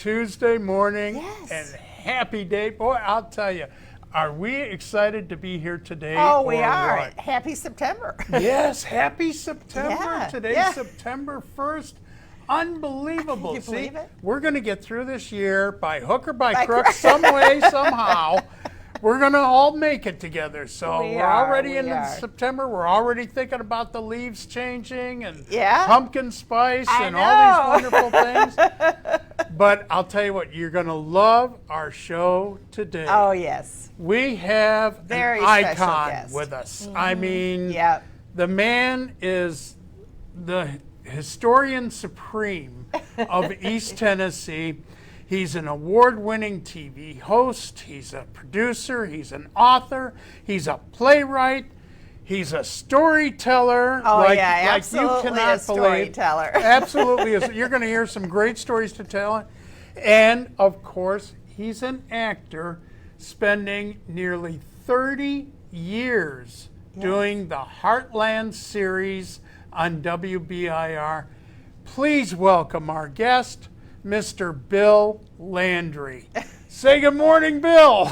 Tuesday morning Yes. and happy day. Boy, I'll tell you, are we excited to be here today? Oh, we or are. what? Happy September. Yes, happy September. Yeah, Today's yeah. September 1st. Unbelievable. Can you believe it? We're going to get through this year by hook or by crook, some way, somehow. We're going to all make it together. So We we're are, already we in are. September. We're already thinking about the leaves changing and Yeah. pumpkin spice I and all these know. wonderful things. But I'll tell you what, you're going to love our show today. Oh, yes. We have Very an special icon guest. with us. I mean, Yep. the man is the historian supreme of East Tennessee. He's an award-winning TV host. He's a producer. He's an author. He's a playwright. He's a storyteller. Oh, yeah, like absolutely you cannot a storyteller. believe. Absolutely. You're going to hear some great stories to tell. And, of course, he's an actor spending nearly 30 years doing the Heartland Series on WBIR. Please welcome our guest, Mr. Bill Landry. Say good morning, Bill.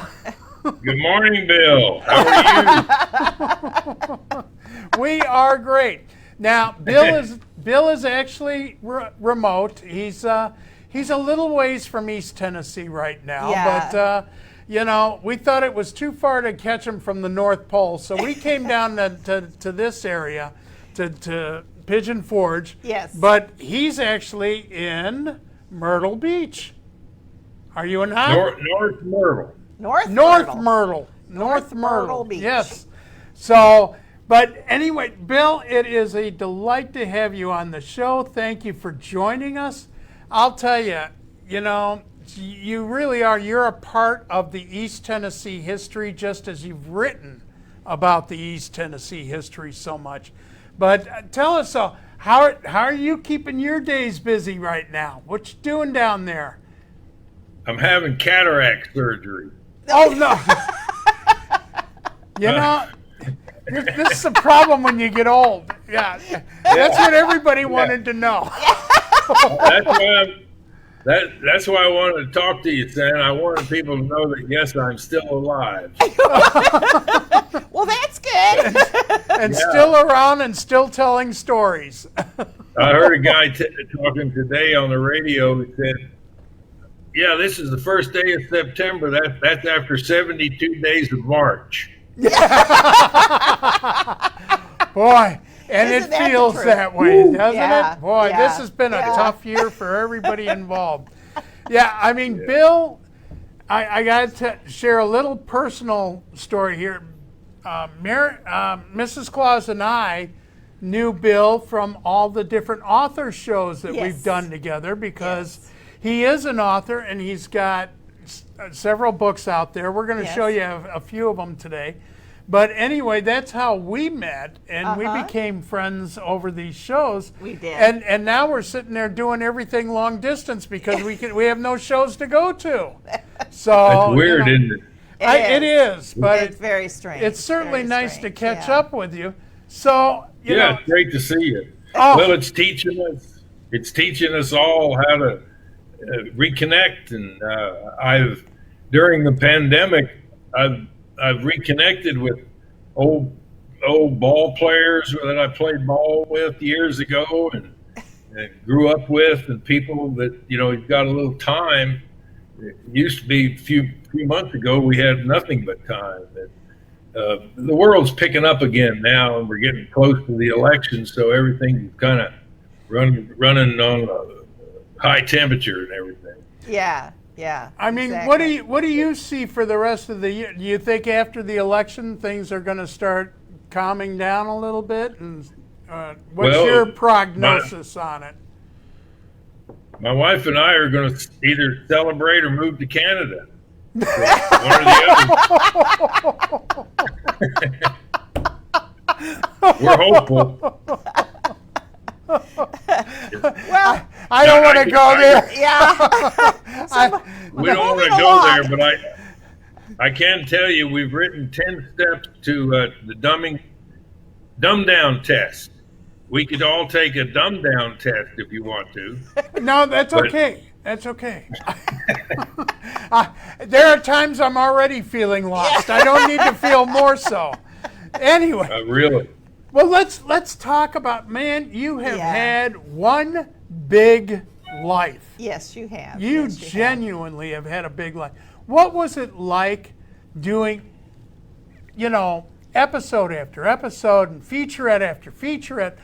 Good morning, Bill. How are you? We are great. Now, Bill is actually remote. He's a little ways from East Tennessee right now, Yeah. but we thought it was too far to catch him from the North Pole, so we came down to this area, to Pigeon Forge. Yes. But he's actually in Myrtle Beach. Are you in North Myrtle. North Myrtle. North Myrtle. Myrtle Beach. Yes. So, but anyway, Bill, it is a delight to have you on the show. Thank you for joining us. I'll tell you, you really are. You're a part of the East Tennessee history, just as you've written about the East Tennessee history so much. But tell us, how are you keeping your days busy right now? What you doing down there? I'm having cataract surgery. Oh, no. This is a problem when you get old. Yeah, that's what everybody wanted to know. That's why I wanted to talk to you, Sam. I wanted people to know that, yes, I'm still alive. Well, that's good. And still around and still telling stories. I heard a guy talking today on the radio who said, yeah, this is the first day of September. That's after 72 days of March. Boy, and Isn't it that the feels truth? that way, doesn't Yeah, it? Boy, yeah, this has been a yeah. tough year for everybody involved. Yeah, I mean, Bill, I got to share a little personal story here. Mrs. Claus and I knew Bill from all the different author shows that Yes. we've done together because he is an author and he's got several books out there. We're going to show you a few of them today. But anyway, that's how we met, and we became friends over these shows. We did. And now we're sitting there doing everything long distance because we have no shows to go to. So That's weird, isn't it? It is, but It's very strange. it's certainly Very nice strange, to catch yeah. up with you. So you know, It's great to see you. Oh. Well, it's teaching us all how to reconnect, and during the pandemic, I've reconnected with old ball players that I played ball with years ago and grew up with, and people that you've got a little time. It used to be a few months ago we had nothing but time. The world's picking up again now, and we're getting close to the election, so everything's kind of running on a high temperature and everything. Yeah. I mean, exactly. what do you see for the rest of the year? Do you think after the election things are going to start calming down a little bit? And what's your prognosis on it? My wife and I are going to either celebrate or move to Canada. So one or the other. We're hopeful. Well, I don't want to go there. yeah. We don't want to go there, but I can tell you we've written 10 steps to the dumb down test. We could all take a dumb down test if you want to. No, that's okay. That's okay. There are times I'm already feeling lost. I don't need to feel more so. Anyway. Really? Well, let's talk about, man, you have had one big life. Yes, you have. You Yes, genuinely have had a big life. What was it like doing, episode after episode and featurette after featurette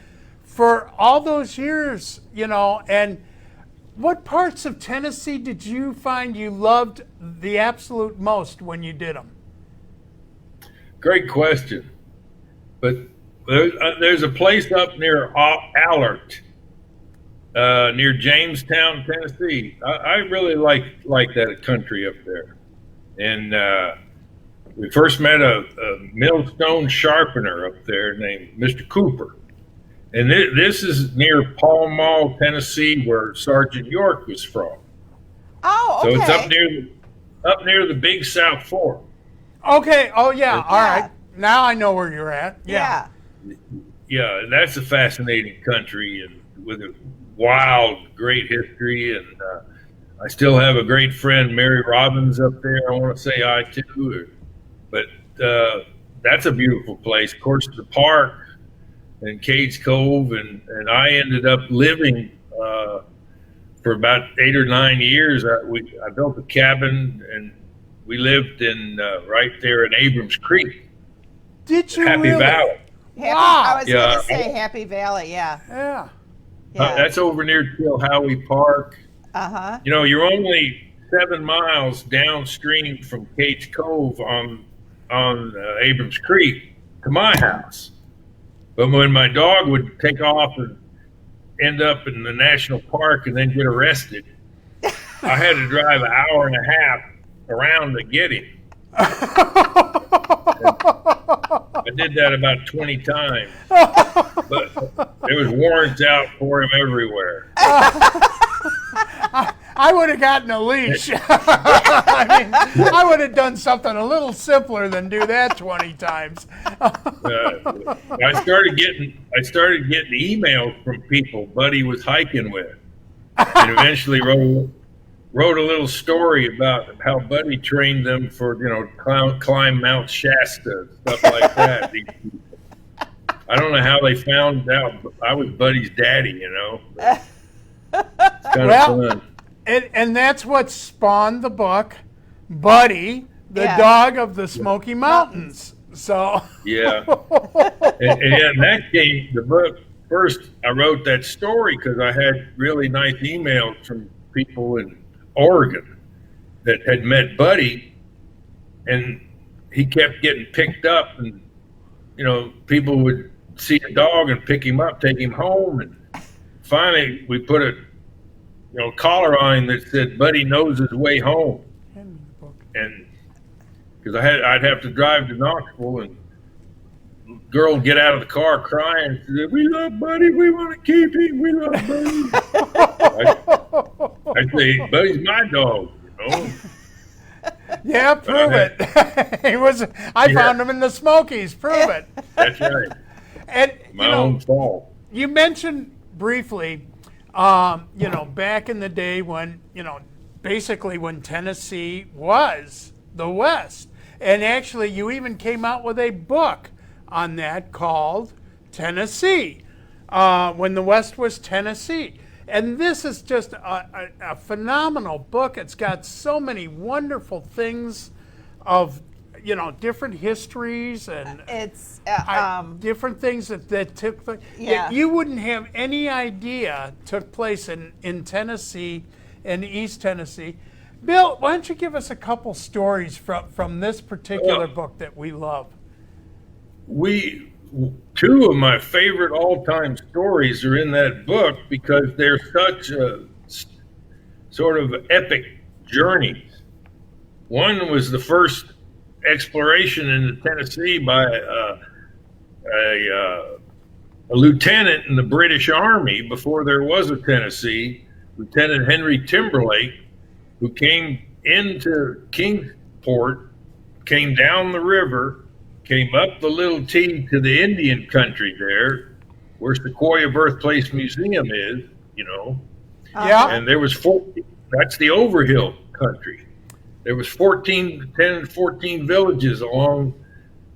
for all those years, and what parts of Tennessee did you find you loved the absolute most when you did them? Great question. But there's a place up near Allert, near Jamestown, Tennessee. I really like that country up there. And we first met a millstone sharpener up there named Mr. Cooper. And this is near Pall Mall, Tennessee, where Sergeant York was from. Oh, okay. So it's up near the Big South Fork. Okay. Oh, yeah. All right. Now I know where you're at. Yeah. Yeah, that's a fascinating country and with a wild, great history. And I still have a great friend, Mary Robbins, up there. I want to say hi to her. But that's a beautiful place. Of course, the park and Cades Cove, and I ended up living for about 8 or 9 years. I built a cabin, and we lived in right there in Abrams Creek. Did you Happy really? Valley. I was going to say Happy Valley, yeah. Yeah. That's over near Chilhowie Park. Uh-huh. You're only 7 miles downstream from Cades Cove on Abrams Creek to my house. But when my dog would take off and end up in the national park and then get arrested, I had to drive an hour and a half around to get him. I did that about 20 times, but there was warrants out for him everywhere. I would have gotten a leash. I would have done something a little simpler than do that 20 times. I started getting emails from people Buddy was hiking with, and eventually wrote a little story about how Buddy trained them for, climb Mount Shasta, stuff like that. I don't know how they found out I was Buddy's daddy, It's kind of fun. And that's what spawned the book, Buddy, the Dog of the Smoky Mountains. So yeah, and that came the book first. I wrote that story because I had really nice emails from people in Oregon that had met Buddy, and he kept getting picked up, and people would see a dog and pick him up, take him home, and finally we put a collar on him that said Buddy knows his way home. And because I'd have to drive to Knoxville, and girl would get out of the car crying. She said, "We love Buddy. We want to keep him. We love Buddy." I'd say, "Buddy's my dog." Yeah, prove it. I found him in the Smokies. Prove it. That's right. And my own fault. You mentioned briefly, back in the day when, basically when Tennessee was the West. And actually, you even came out with a book on that called Tennessee, when the West was Tennessee. And this is just a phenomenal book. It's got so many wonderful things of, different histories and it's different things that took place. Yeah. You wouldn't have any idea took place in Tennessee, in East Tennessee. Bill, why don't you give us a couple stories from this particular book that we love? Two of my favorite all-time stories are in that book because they're such a sort of epic journeys. One was the first exploration into Tennessee by a lieutenant in the British Army before there was a Tennessee, Lieutenant Henry Timberlake, who came into Kingsport, came down the river, came up the Little T to the Indian country there, where Sequoia Birthplace Museum is, Yeah. And there was that's the Overhill country. There was 10, 14 villages along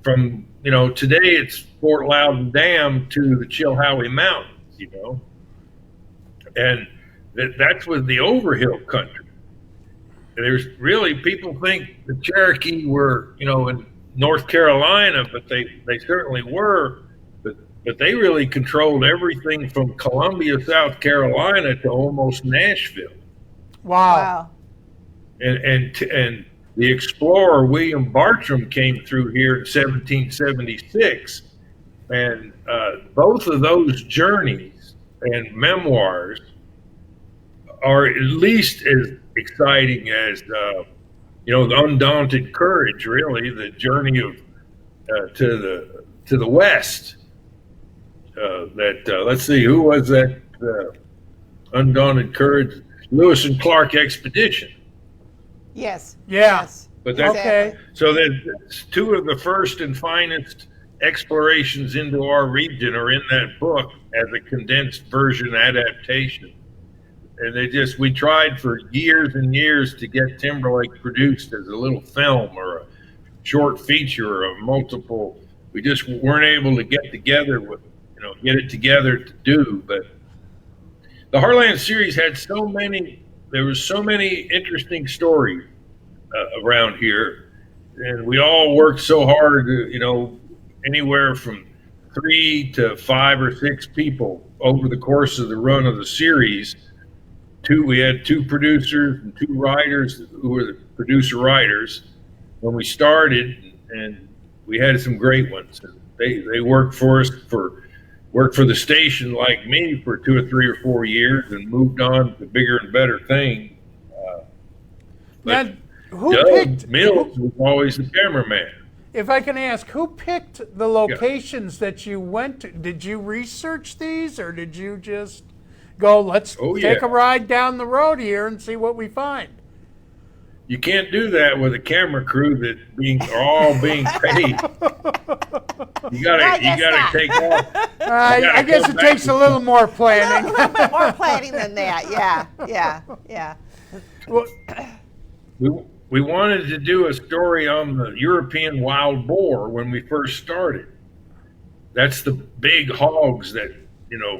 from, today it's Fort Loudon Dam to the Chilhowie Mountains, and that's with the Overhill country. There's really, people think the Cherokee were, in North Carolina, but they certainly were, but they really controlled everything from Columbia, South Carolina to almost Nashville. Wow. And the explorer William Bartram came through here in 1776, and both of those journeys and memoirs are at least as exciting as the Undaunted Courage, really, the journey of to the west. Let's see, who was that? Undaunted Courage, Lewis and Clark expedition. Yes. Yeah. Yes. But that's Okay. So that's two of the first and finest explorations into our region are in that book as a condensed version adaptation. And we tried for years and years to get Timberlake produced as a little film or a short feature or multiple. We just weren't able to get it together to do. But the Heartland series had there was so many interesting stories around here, and we all worked so hard, anywhere from 3 to 5 or 6 people over the course of the run of the series. We had 2 producers and 2 writers who were the producer writers when we started, and we had some great ones. They worked for us worked for the station like me for 2 or 3 or 4 years and moved on to bigger and better things. Now, who Doug picked Mills was always the cameraman. If I can ask, who picked the locations that you went to? Did you research these, or did you just go, let's take a ride down the road here and see what we find? You can't do that with a camera crew that are all being paid. You gotta take off. I guess it takes a little more planning. A little bit more planning than that. Yeah. Well, we wanted to do a story on the European wild boar when we first started. That's the big hogs that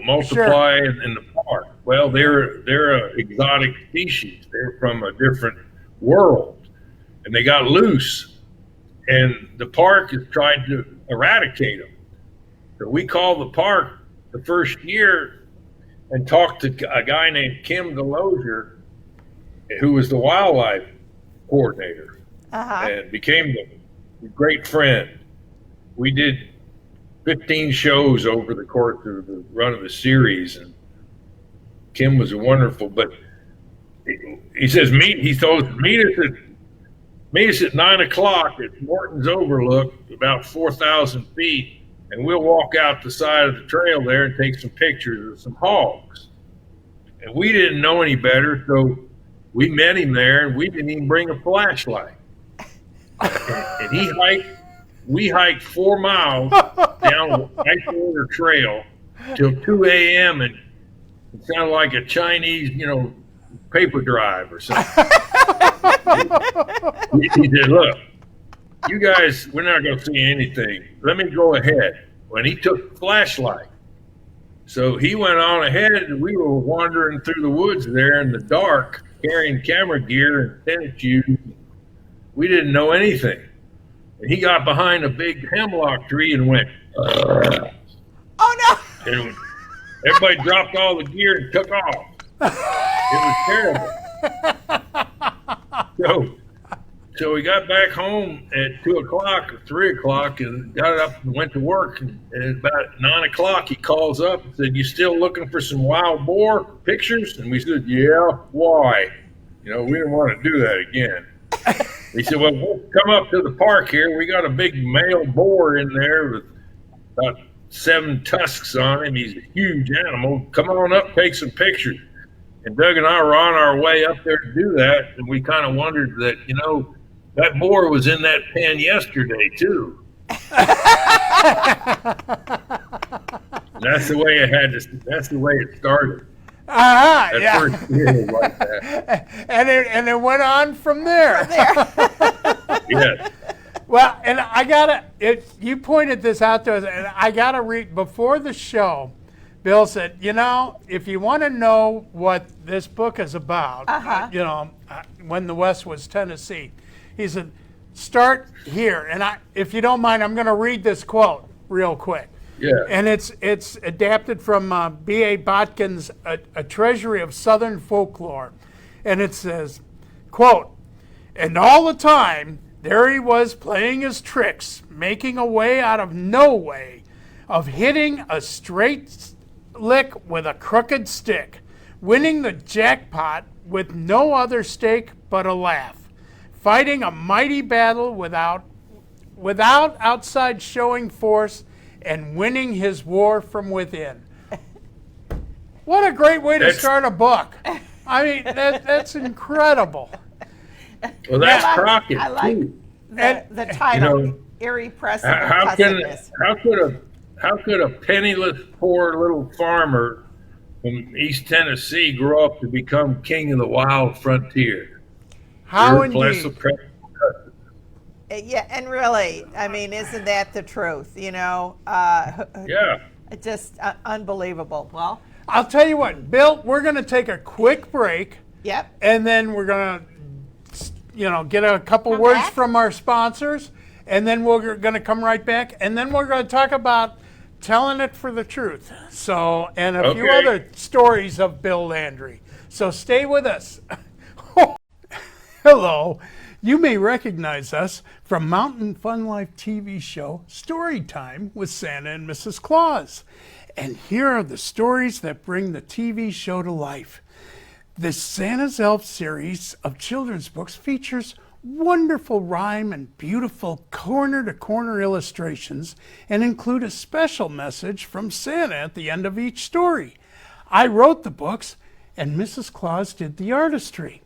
multiply in the park. Well, they're an exotic species. They're from a different world, and they got loose, and the park has tried to eradicate them. So we called the park the first year and talked to a guy named Kim Delosier, who was the wildlife coordinator, and became the great friend. We did 15 shows over the course of the run of the series, and Kim was wonderful. But he says, meet us at 9 o'clock at Morton's Overlook, about 4,000 feet, and we'll walk out the side of the trail there and take some pictures of some hogs. And we didn't know any better, so we met him there, and we didn't even bring a flashlight. And we hiked 4 miles down a ice water trail till 2 a.m. and it sounded like a Chinese, paper drive or something. He said, look, you guys, we're not going to see anything. Let me go ahead. When he took the flashlight. So he went on ahead, and we were wandering through the woods there in the dark, carrying camera gear and tennis shoes. We didn't know anything. And he got behind a big hemlock tree and went, Oh, no. and everybody dropped all the gear and took off. It was terrible. So we got back home at 2 o'clock or 3 o'clock and got up and went to work. And at about 9 o'clock, he calls up and said, you still looking for some wild boar pictures? And we said, yeah, why? We didn't want to do that again. He said, well, we'll come up to the park here. We got a big male boar in there with about 7 tusks on him. He's a huge animal. Come on up, take some pictures. And Doug and I were on our way up there to do that. And we kind of wondered that, that boar was in that pen yesterday, too. That's the way it started. That yeah. first year was like that. and it went on from there. Yes. Well, and you pointed this out to us, and I got to read, before the show, Bill said, if you want to know what this book is about, when the West was Tennessee, he said, start here. And if you don't mind, I'm going to read this quote real quick. Yeah. And it's adapted from B.A. Botkin's A Treasury of Southern Folklore. And it says, quote, "And all the time, there he was playing his tricks, making a way out of no way, of hitting a straight lick with a crooked stick, winning the jackpot with no other stake but a laugh, fighting a mighty battle without outside showing force, and winning his war from within." What a great way to start a book. I mean, that's incredible. Well, that's Crockett. I like too. the title, Irrepressible Cussedness. How could a penniless, poor little farmer from East Tennessee grow up to become king of the wild frontier? How indeed. Yeah, and really, I mean, isn't that the truth? Yeah. Just unbelievable. Well, I'll tell you what, Bill, we're going to take a quick break. Yep. And then we're going to, get a couple words from our sponsors, and then we're going to come right back, and then we're going to talk about telling it for the truth. So, and a few other stories of Bill Landry. So stay with us. Hello. You may recognize us from Mountain Fun Life TV show Storytime with Santa and Mrs. Claus. And here are the stories that bring the TV show to life. The Santa's Elf series of children's books features wonderful rhyme and beautiful corner-to-corner illustrations and include a special message from Santa at the end of each story. I wrote the books, and Mrs. Claus did the artistry.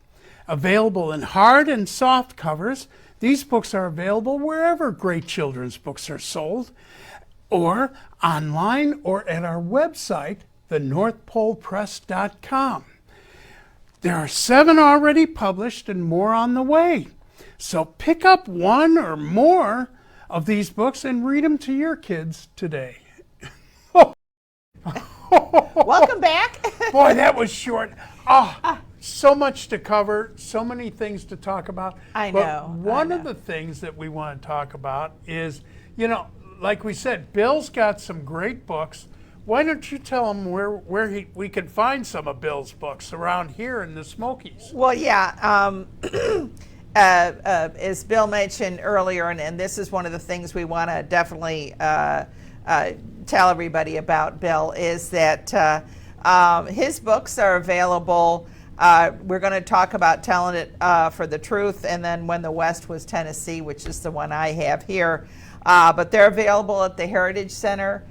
Available in hard and soft covers, these books are available wherever great children's books are sold, or online or at our website, thenorthpolepress.com. There are 7 already published and more on the way. So pick up one or more of these books and read them to your kids today. welcome back. Boy, that was short. So much to cover, so many things to talk about. I but know. One of the things that we want to talk about is, like we said, Bill's got some great books. Why don't you tell them where we can find some of Bill's books around here in the Smokies? Well, yeah. As Bill mentioned earlier, and this is one of the things we want to definitely tell everybody about Bill, is that his books are available. We're going to talk about Telling It for the Truth, and then When the West Was Tennessee, which is the one I have here. But they're available at the Heritage Center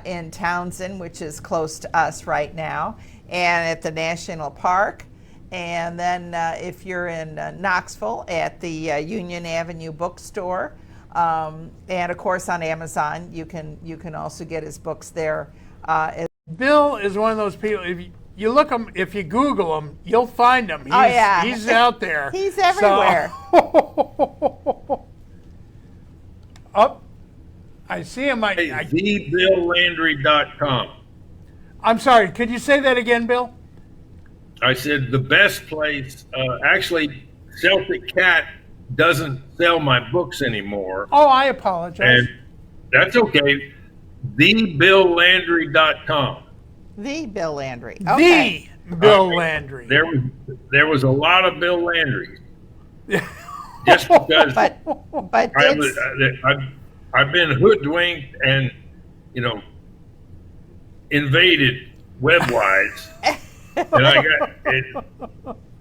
in Townsend, which is close to us right now, and at the National Park. And then if you're in Knoxville, at the Union Avenue bookstore, and of course on Amazon, you can also get his books there. Bill is one of those people. If you Google him, you'll find him. He's out there. He's everywhere. Up. I see him. TheBillLandry.com. I'm sorry. Could you say that again, Bill? I said the best place. Actually, Celtic Cat doesn't sell my books anymore. Oh, I apologize. And that's okay. TheBillLandry.com. The Bill Landry. Okay. The Bill Landry. There was a lot of Bill Landrys. Just because I've been hoodwinked and invaded web-wise, and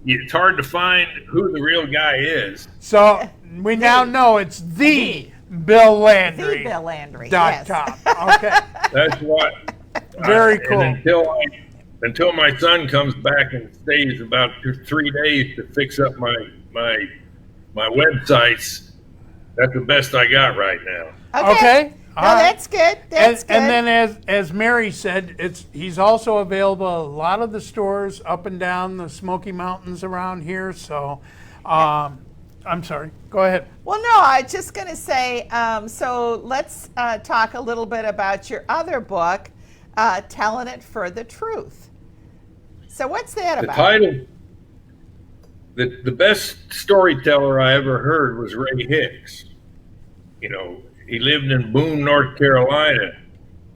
it's hard to find who the real guy is. So we now know it's the Bill Landry. The Bill Landry. .com. Okay. That's what. Very cool. And until my son comes back and stays about 3 days to fix up my websites, that's the best I got right now. Okay. No, that's good. That's good. And then, as Mary said, he's also available at a lot of the stores up and down the Smoky Mountains around here. So, I'm sorry. Go ahead. Well, no, I was just going to say, so let's talk a little bit about your other book, Telling It for the Truth. So what's that about? The title, the best storyteller I ever heard was Ray Hicks. You know, he lived in Boone, North Carolina,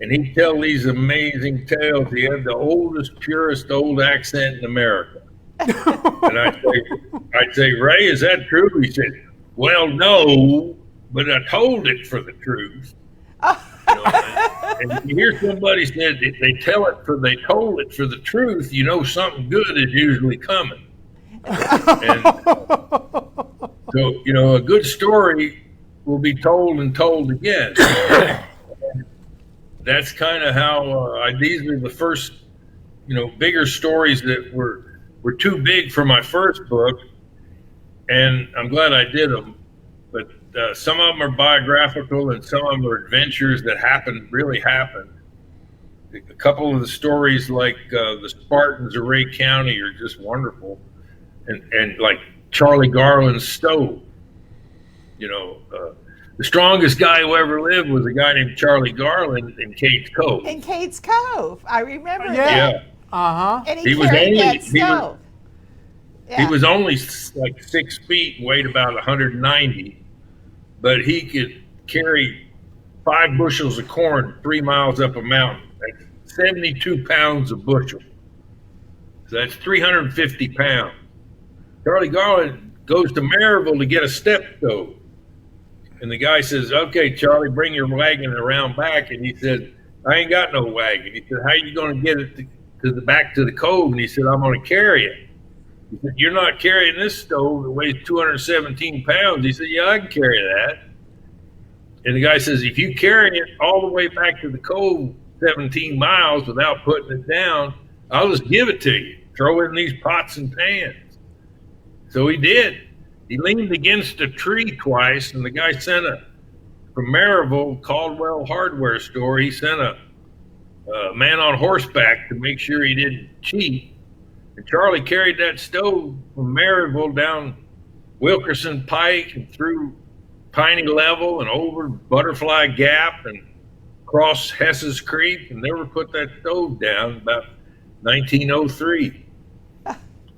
and he'd tell these amazing tales. He had the oldest, purest old accent in America. And I'd say, Ray, is that true? He said, well, no, but I told it for the truth. You know, and you hear somebody said they told it for the truth, you know something good is usually coming. And so, you know, a good story will be told and told again. That's kind of how these are the first, you know, bigger stories that were too big for my first book, and I'm glad I did them. But some of them are biographical, and some of them are adventures that really happened. A couple of the stories, like the Spartans of Ray County, are just wonderful, and like Charlie Garland's stove. You know, the strongest guy who ever lived was a guy named Charlie Garland in Cades Cove. In Cades Cove, I remember that. Yeah. And he carried that stove. He was only like 6 feet and weighed about 190, but he could carry 5 bushels of corn 3 miles up a mountain. That's 72 pounds a bushel. So that's 350 pounds. Charlie Garland goes to Maryville to get a step stove. And the guy says, okay, Charlie, bring your wagon around back. And he said, I ain't got no wagon. He said, how are you going to get it back to the cove? And he said, I'm going to carry it. He said, you're not carrying this stove that weighs 217 pounds. He said, yeah, I can carry that. And the guy says, if you carry it all the way back to the cove 17 miles without putting it down, I'll just give it to you. Throw it in these pots and pans. So he did. He leaned against a tree twice, and the guy sent from Maryville, Caldwell hardware store, he sent a man on horseback to make sure he didn't cheat. And Charlie carried that stove from Maryville down Wilkerson Pike and through Piney Level and over Butterfly Gap and across Hess's Creek, and never put that stove down about 1903.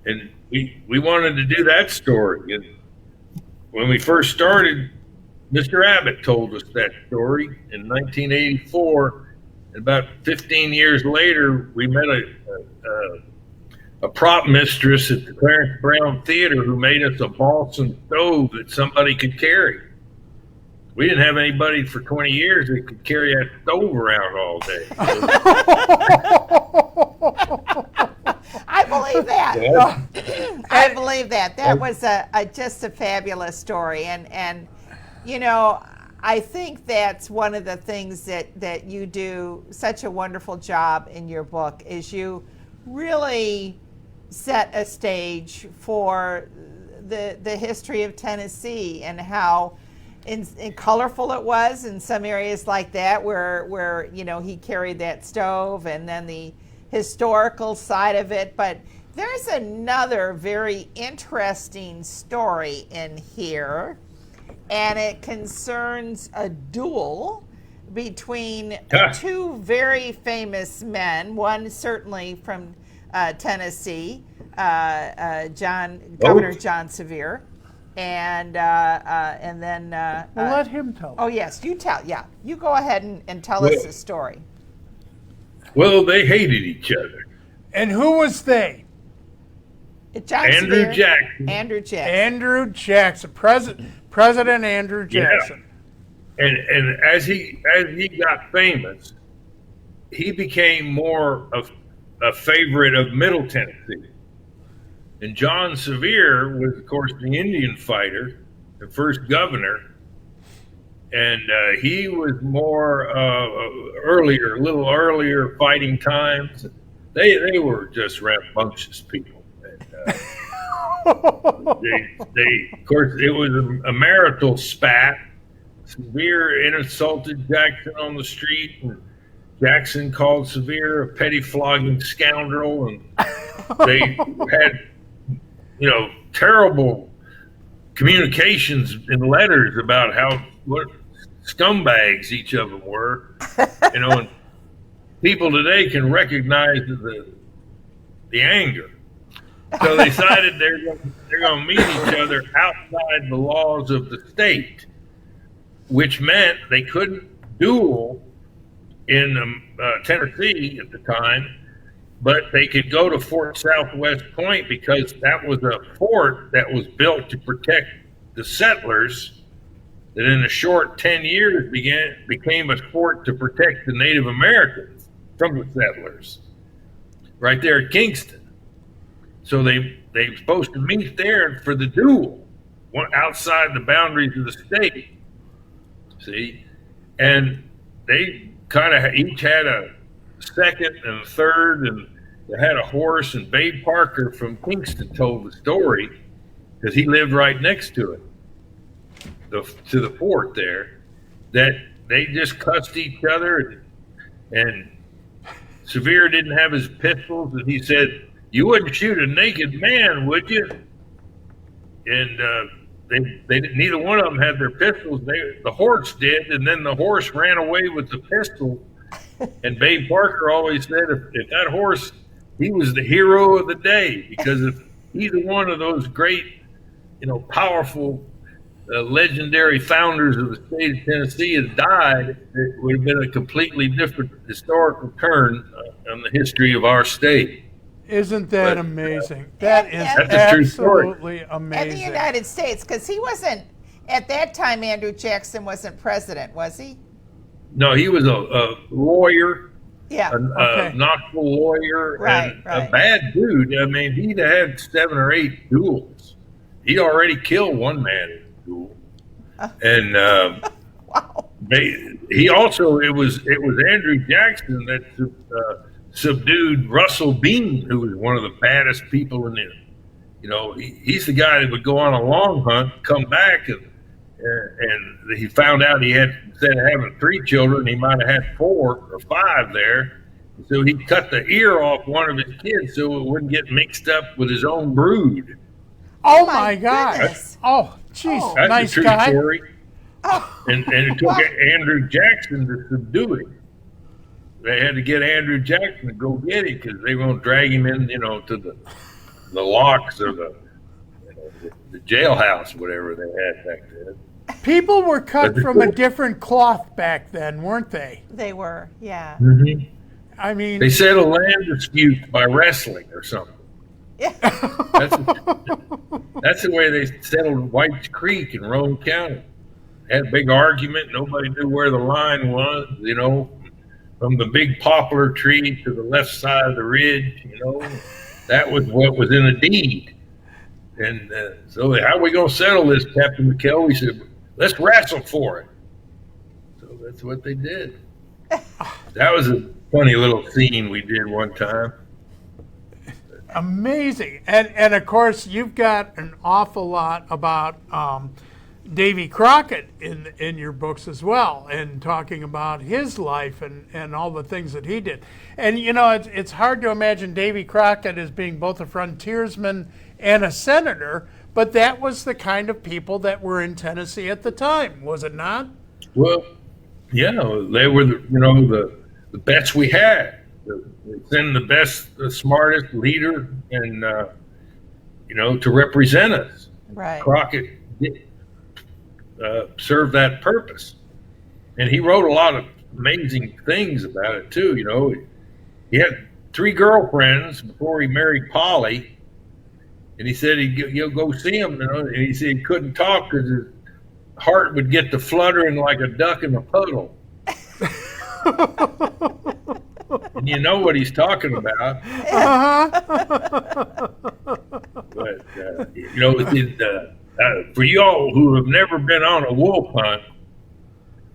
And we wanted to do that story. And when we first started, Mr. Abbott told us that story in 1984. And about 15 years later, we met a prop mistress at the Clarence Brown Theater who made us a balsam stove that somebody could carry. We didn't have anybody for 20 years that could carry that stove around all day. I believe that. Yeah. I believe that. That was just a fabulous story. And you know, I think that's one of the things that you do such a wonderful job in your book is you really set a stage for the history of Tennessee and how and colorful it was in some areas like that where you know he carried that stove, and then the historical side of it. But there's another very interesting story in here, and it concerns a duel between two very famous men, one certainly from Tennessee, Governor John Sevier, and then well, let him tell. Oh yes, you tell. Yeah, you go ahead and tell us the story. Well, they hated each other. And who was they? Andrew Jackson. Andrew Jackson. Andrew Jackson. President Andrew Jackson. Yeah. And as he got famous, he became more of a favorite of Middle Tennessee. And John Sevier was, of course, the Indian fighter, the first governor. And he was more a little earlier fighting times. They were just rambunctious people. And, they of course, it was a marital spat. Sevier insulted Jackson on the street, and Jackson called Sevier a petty flogging scoundrel, and they had, terrible communications in letters about what scumbags each of them were, and people today can recognize the anger. So they decided they're going to meet each other outside the laws of the state, which meant they couldn't duel in Tennessee at the time, but they could go to Fort Southwest Point because that was a fort that was built to protect the settlers that in a short 10 years became a fort to protect the Native Americans from the settlers right there at Kingston. So they were supposed to meet there for the duel outside the boundaries of the state. See, and they kind of each had a second and a third, and they had a horse, and Babe Parker from Kingston told the story because he lived right next to it, to the fort there, that they just cussed each other, and Sevier didn't have his pistols, and he said, "You wouldn't shoot a naked man, would you?" And they neither one of them had their pistols. The horse did, and then the horse ran away with the pistol. And Babe Parker always said, if that horse, he was the hero of the day, because if either one of those great, powerful, legendary founders of the state of Tennessee had died, it would have been a completely different historical turn on the history of our state. Isn't that amazing? That's a true story. Absolutely amazing. In the United States, because he wasn't, at that time, Andrew Jackson wasn't president, was he? No, he was a lawyer, Yeah. a Knoxville lawyer, Right. a bad dude. I mean, he'd had 7 or 8 duels. He'd already killed one man in a duel. And Wow. he also, it was Andrew Jackson that subdued Russell Bean, who was one of the baddest people in the, he's the guy that would go on a long hunt, come back, and he found out he had, instead of having 3 children, he might have had 4 or 5 there. So he cut the ear off one of his kids so it wouldn't get mixed up with his own brood. Oh my gosh! goodness. Oh, jeez, That's nice a true guy. story. Oh. And it took Andrew Jackson to subdue him. They had to get Andrew Jackson to go get him because they were going to drag him in, to the locks or the jailhouse, whatever they had back then. People were cut from a different cloth back then, weren't they? They were, yeah. Mm-hmm. I mean, They settled land disputes by wrestling or something. Yeah. That's the way they settled White Creek in Roane County. Had a big argument. Nobody knew where the line was, from the big poplar tree to the left side of the ridge, That was what was in the deed. And so how are we going to settle this, Captain McKell? We said, let's wrestle for it. So that's what they did. That was a funny little scene we did one time. amazing. And of course, you've got an awful lot about Davy Crockett in your books as well, and talking about his life and all the things that he did. And it's hard to imagine Davy Crockett as being both a frontiersman and a senator, but that was the kind of people that were in Tennessee at the time, was it not? Well, yeah, they were the best we had. Send the best, the smartest leader, and to represent us. Right. Crockett served that purpose, and he wrote a lot of amazing things about it too. He had 3 girlfriends before he married Polly, and he said he'll go see them. And he said he couldn't talk because his heart would get to fluttering like a duck in a puddle. And you know what he's talking about. But for y'all who have never been on a wolf hunt,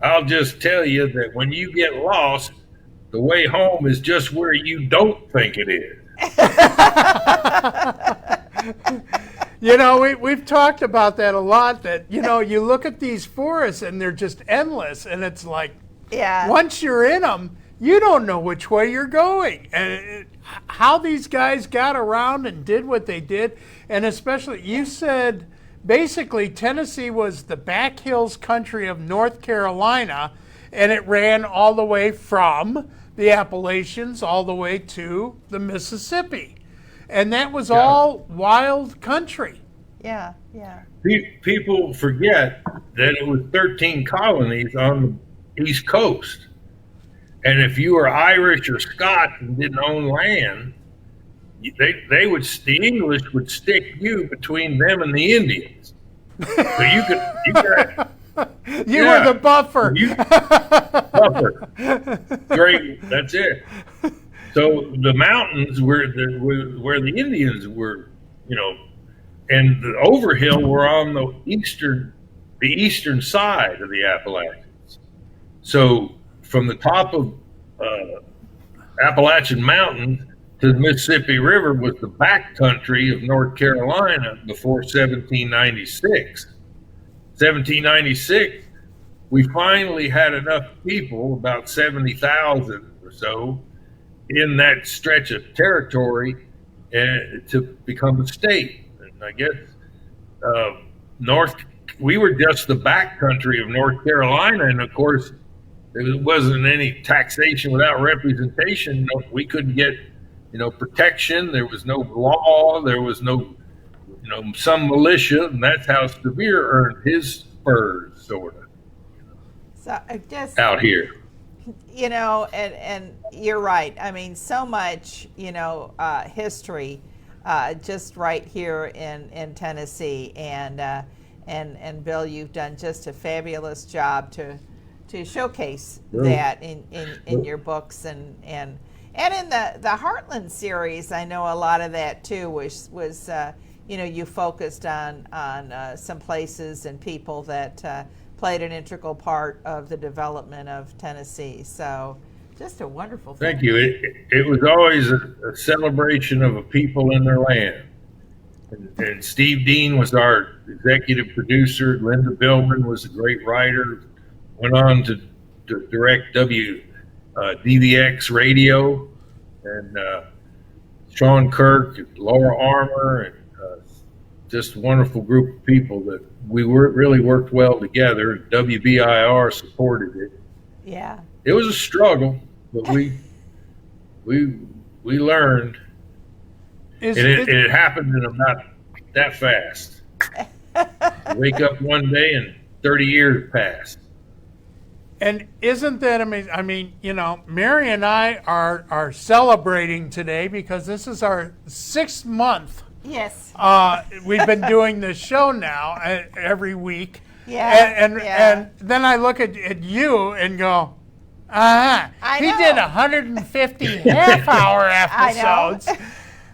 I'll just tell you that when you get lost, the way home is just where you don't think it is. You know, we've talked about that a lot, that, you know, you look at these forests and they're just endless, and it's like, once you're in them, you don't know which way you're going. And how these guys got around and did what they did, and especially, you said, basically, Tennessee was the back hills country of North Carolina, and it ran all the way from the Appalachians all the way to the Mississippi. And that was all wild country. Yeah, yeah. People forget that it was 13 colonies on the East Coast. And if you were Irish or Scot and didn't own land, the English would stick you between them and the Indians. So you were the buffer. Buffer. Great. That's it. So the mountains where the Indians were, you know, and the Overhill were on the eastern side of the Appalachians. So from the top of Appalachian Mountain to the Mississippi River was the back country of North Carolina before 1796. 1796, we finally had enough people, about 70,000 or so, in that stretch of territory to become a state. And I guess we were just the back country of North Carolina, and of course, there wasn't any taxation without representation. We couldn't get, you know, protection. There was no law. There was no, you know, some militia, and that's how Sevier earned his spurs, sort of. So just out here, you know, and you're right. I mean, so much, you know, history, just right here in Tennessee, and Bill, you've done just a fabulous job to showcase that in your books and in the Heartland series. I know a lot of that too was you know, you focused on some places and people that played an integral part of the development of Tennessee. So just a wonderful thing. Thank you. It was always a celebration of a people in their land. And Steve Dean was our executive producer. Linda Billman was a great writer. Went on to direct DVX radio, and Sean Kirk, and Laura Armour, and just a wonderful group of people that we really worked well together. WBIR supported it. Yeah. It was a struggle, but we learned. It happened in about that fast. Wake up one day and 30 years passed. And isn't that amazing? I mean, you know, Mary and I are celebrating today because this is our 6th month. Yes. We've been doing this show now every week. Yeah. And then I look at you and go, he did 150 half-hour episodes.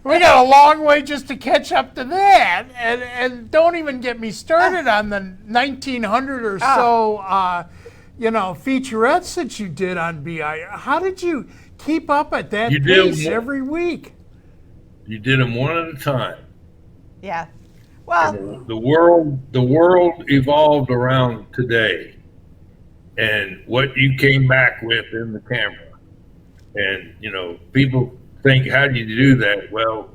We got a long way just to catch up to that. And don't even get me started on the 1,900 or so you know, featurettes that you did on BIR. How did you keep up at that pace every week? You did them one at a time. Yeah. Well, the world evolved around today, and what you came back with in the camera. And, you know, people think, how do you do that? Well,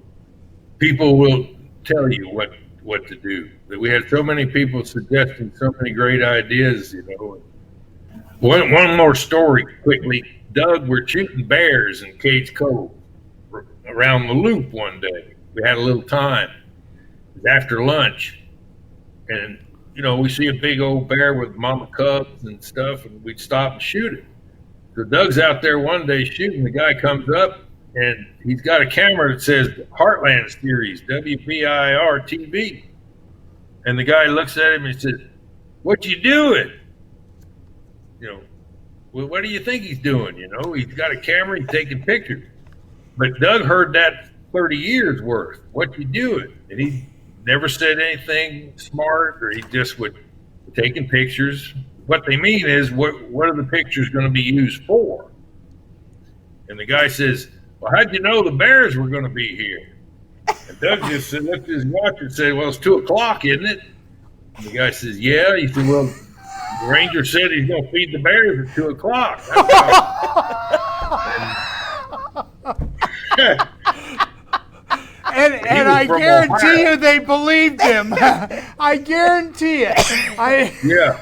people will tell you what to do. We had so many people suggesting so many great ideas, you know. One more story quickly. Doug, we're shooting bears in Cades Cove around the loop one day. We had a little time. It was after lunch. And, you know, we see a big old bear with mama cubs and stuff, and we'd stop and shoot it. So Doug's out there one day shooting. The guy comes up, and he's got a camera that says Heartland Series, WBIR TV. And the guy looks at him and says, "What you doing?" You know, well, what do you think he's doing? You know, he's got a camera, he's taking pictures. But Doug heard that 30 years worth. What you doing? And he never said anything smart, or he just would taking pictures. What they mean is, what are the pictures going to be used for? And the guy says, "Well, how'd you know the bears were going to be here?" And Doug just looked at his watch and said, "Well, it's 2:00, isn't it?" And the guy says, "Yeah." He said, "Well, the ranger said he's going to feed the bears at 2:00. And I guarantee you they believed him. I guarantee it. Yeah.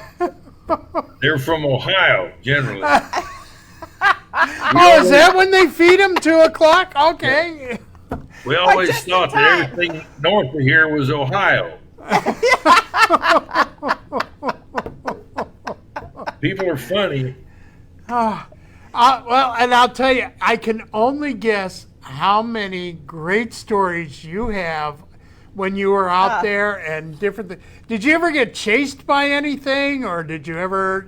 They're from Ohio, generally. Oh, is that when they feed him 2:00? Okay. We always thought that everything north of here was Ohio. People are funny. Well, and I'll tell you, I can only guess how many great stories you have when you were out there and different things. Did you ever get chased by anything, or did you ever,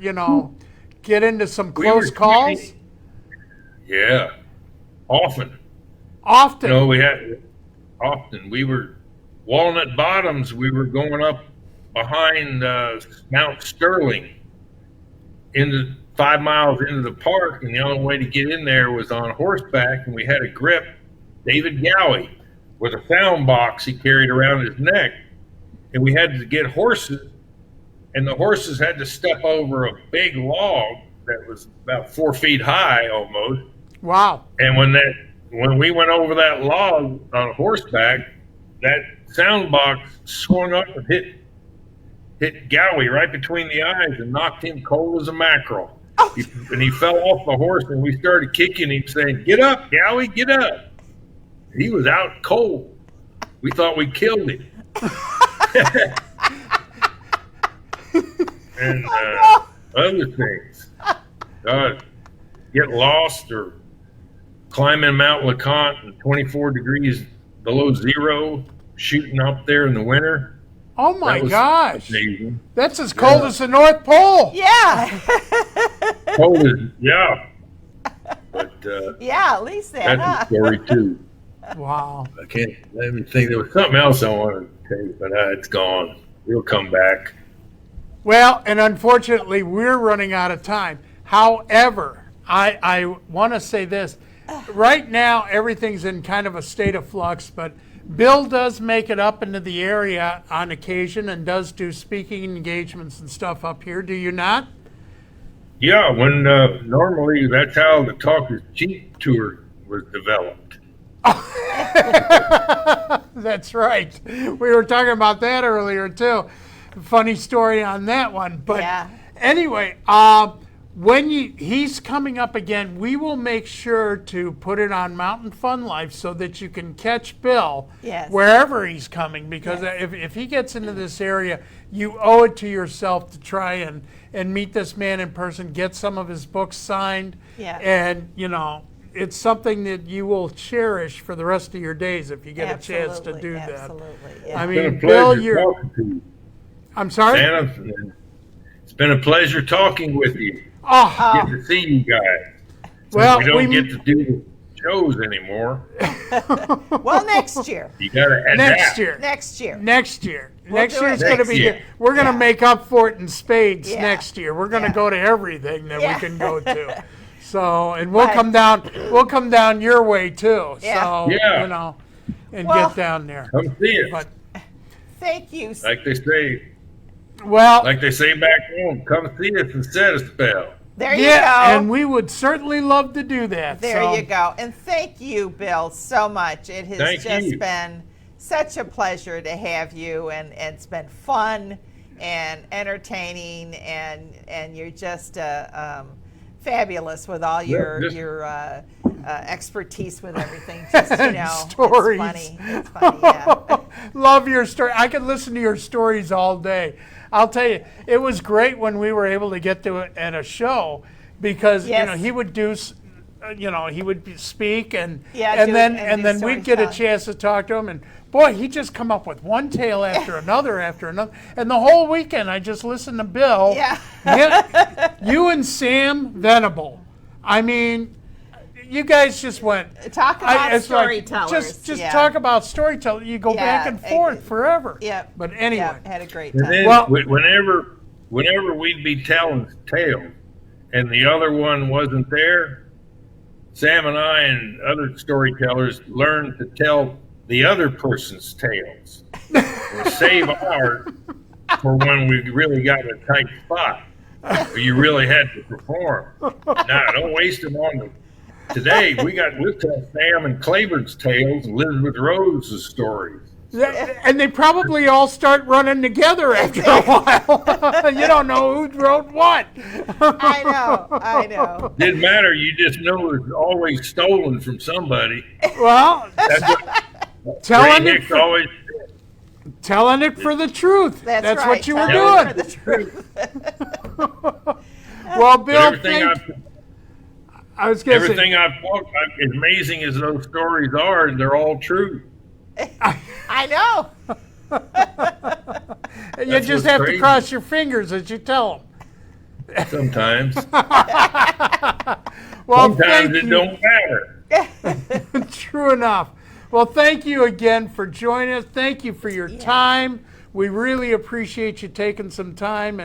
get into some close calls? Yeah, often. Often. We were Walnut Bottoms. We were going up behind Mount Sterling into 5 miles into the park, and the only way to get in there was on horseback, and we had a grip, David Gowie, with a sound box he carried around his neck, and we had to get horses, and the horses had to step over a big log that was about 4 feet high almost. Wow. And when we went over that log on horseback, that sound box swung up and hit Gowie right between the eyes and knocked him cold as a mackerel. Oh. And he fell off the horse, and we started kicking him, saying, "Get up, Gowie, get up." He was out cold. We thought we killed him. And other things. Get lost or climbing Mount LeConte in 24 degrees below zero, shooting up there in the winter. Oh my gosh. Amazing. That's as cold as the North Pole. Yeah. Cold as, yeah. But yeah, at least that. That's a story too. Wow. I can't let me think. There was something else I wanted to tell you, but it's gone. It'll come back. Well, and unfortunately, we're running out of time. However, I want to say this. Right now, everything's in kind of a state of flux, but Bill does make it up into the area on occasion and does do speaking engagements and stuff up here. Do you not? Yeah, when normally that's how the Talk is Cheap tour was developed. That's right. We were talking about that earlier too. Funny story on that one. But anyway, when he's coming up again, we will make sure to put it on Mountain Fun Life so that you can catch Bill wherever he's coming. Because if he gets into this area, you owe it to yourself to try and meet this man in person, get some of his books signed, and it's something that you will cherish for the rest of your days if you get a chance to do that. Absolutely. Yeah. I mean, Bill, I'm sorry? Santa, it's been a pleasure talking with you. Oh. Get to see you guys. Well, we don't get to do the shows anymore. Well, next year. You got to adapt. Next year. Next year. Next year. We'll next year is going to be. We're going to make up for it in spades next year. We're going to go to everything that we can go to. So, and we'll come down. We'll come down your way too. So, and get down there. Come see it. But thank you. Like they say. Well, like they say back home, come see us and set a spell. There you go. And we would certainly love to do that. There you go. And thank you, Bill, so much. It has been such a pleasure to have you, and it's been fun and entertaining, and you're just fabulous with all your expertise with everything. Just, stories. It's funny. Yeah. Love your story. I could listen to your stories all day. I'll tell you, it was great when we were able to get to it at a show because he would do, he would speak and then we'd get a chance to talk to him, and boy, he just come up with one tale after another, and the whole weekend I just listened to Bill. Yeah. You and Sam Venable. I mean, you guys just went talk about storytellers. Like, just talk about storytelling. You go back and forth forever. Yeah. But anyway, had a great time. Then, well, whenever we'd be telling tales, and the other one wasn't there, Sam and I and other storytellers learned to tell the other person's tales. We'll save ours for when we really got a tight spot, where you really had to perform. Nah, don't waste them on them. Today, we'll tell Sam and Claiborne's tales and Elizabeth Rose's stories. Yeah, and they probably all start running together after a while. You don't know who wrote what. I know. Didn't matter. You just know it's always stolen from somebody. Well, That's what telling Ray it, Hicks always telling it for the truth. That's right. what you were Telling doing. it for the truth. Well, Bill, I was going to say, everything I've talked about, as amazing as those stories are, they're all true. I know. you That's just what's have to crazy. cross your fingers as you tell them. Sometimes. Well, Sometimes thank it you. don't matter. True enough. Well, thank you again for joining us. Thank you for your time. We really appreciate you taking some time.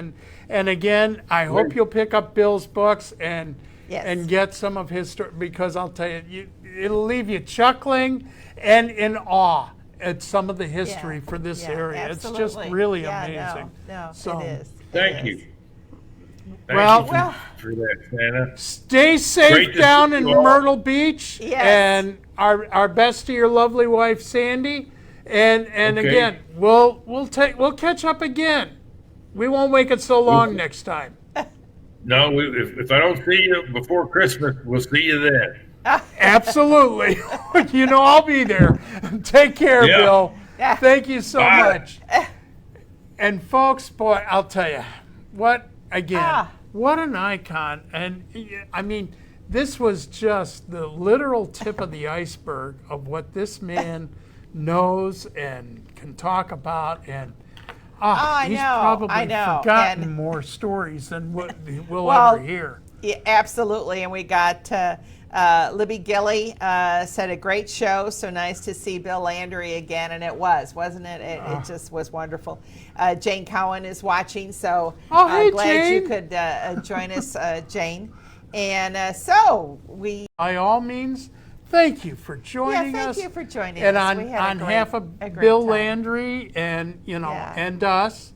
And again, I hope you'll pick up Bill's books and get some of his story, because I'll tell you, it'll leave you chuckling and in awe at some of the history for this area. Absolutely. It's just really amazing. No, So, it is. Thank you. Thank Well- you for that, Santa. Stay safe Great to down see in you all. Myrtle Beach. Yes. And our best to your lovely wife, Sandy. And Okay. again, we'll catch up again. We won't make it so long next time. No, if I don't see you before Christmas, we'll see you then. Absolutely. You know I'll be there. Take care, Yeah. Bill. Thank you so Bye. much. And folks, boy, I'll tell you, what an icon. And I mean, this was just the literal tip of the iceberg of what this man knows and can talk about. And he's probably forgotten And more stories than what we'll ever hear. Yeah, absolutely. And we got Libby Gilly said a great show. So nice to see Bill Landry again. And it wasn't it? It just was wonderful. Jane Cowan is watching. So hey, glad Jane. you could join us, Jane. And so we. By all means, thank you for joining us. Thank you for joining And us. on, We had on half of a great Bill time. Landry and and us,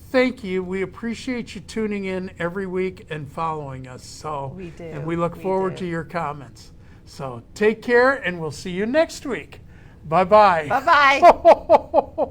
thank you. We appreciate you tuning in every week and following us. So We do. And we look We forward do. to your comments. So take care, and we'll see you next week. Bye-bye. Bye-bye.